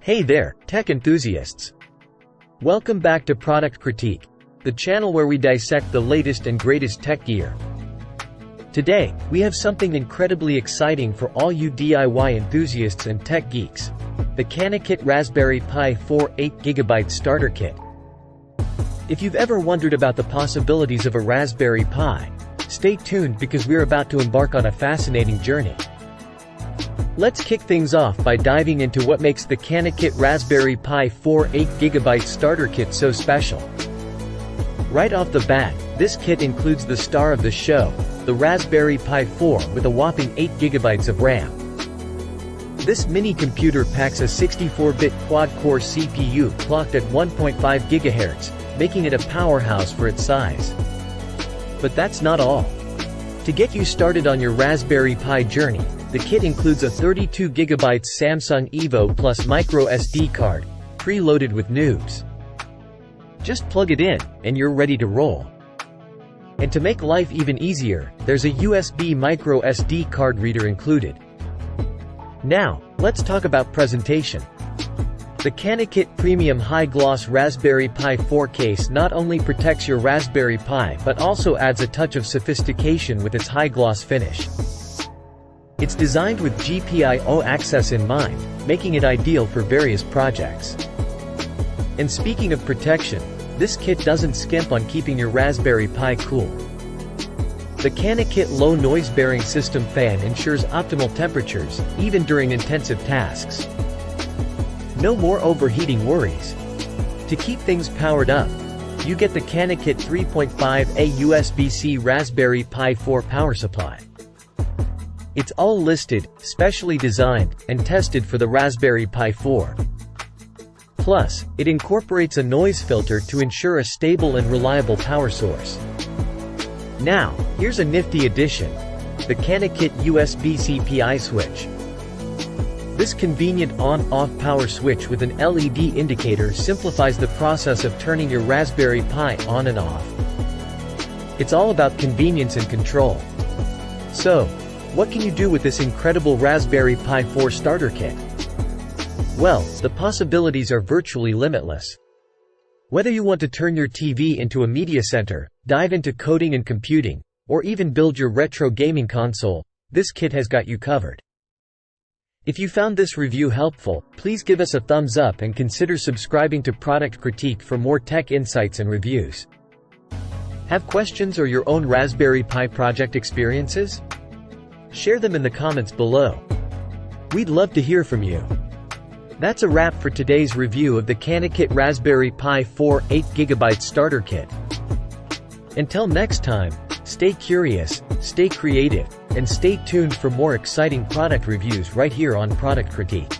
Hey there, tech enthusiasts! Welcome back to Product Critique, the channel where we dissect the latest and greatest tech gear. Today, we have something incredibly exciting for all you DIY enthusiasts and tech geeks: the CanaKit Raspberry Pi 4 8GB Starter Kit. If you've ever wondered about the possibilities of a Raspberry Pi, stay tuned because we're about to embark on a fascinating journey. Let's kick things off by diving into what makes the CanaKit Raspberry Pi 4 8GB Starter Kit so special. Right off the bat, this kit includes the star of the show, the Raspberry Pi 4 with a whopping 8GB of RAM. This mini computer packs a 64-bit quad-core CPU clocked at 1.5 GHz, making it a powerhouse for its size. But that's not all. To get you started on your Raspberry Pi journey, the kit includes a 32GB Samsung Evo Plus micro SD card, pre-loaded with noobs. Just plug it in, and you're ready to roll. And to make life even easier, there's a USB micro SD card reader included. Now, let's talk about presentation. The CanaKit Premium High Gloss Raspberry Pi 4 case not only protects your Raspberry Pi but also adds a touch of sophistication with its high gloss finish. It's designed with GPIO access in mind, making it ideal for various projects. And speaking of protection, this kit doesn't skimp on keeping your Raspberry Pi cool. The CanaKit Low Noise Bearing System fan ensures optimal temperatures, even during intensive tasks. No more overheating worries. To keep things powered up, you get the CanaKit 3.5A USB-C Raspberry Pi 4 power supply. It's all listed, specially designed, and tested for the Raspberry Pi 4. Plus, it incorporates a noise filter to ensure a stable and reliable power source. Now, here's a nifty addition: the CanaKit USB-C PI switch. This convenient on-off power switch with an LED indicator simplifies the process of turning your Raspberry Pi on and off. It's all about convenience and control. So, what can you do with this incredible Raspberry Pi 4 starter kit? Well, the possibilities are virtually limitless. Whether you want to turn your TV into a media center, dive into coding and computing, or even build your retro gaming console, this kit has got you covered. If you found this review helpful, please give us a thumbs up and consider subscribing to Product Critique for more tech insights and reviews. Have questions or your own Raspberry Pi project experiences? Share them in the comments below. We'd love to hear from you. That's a wrap for today's review of the CanaKit Raspberry Pi 4 8GB Starter Kit. Until next time, stay curious, stay creative, and stay tuned for more exciting product reviews right here on Product Critique.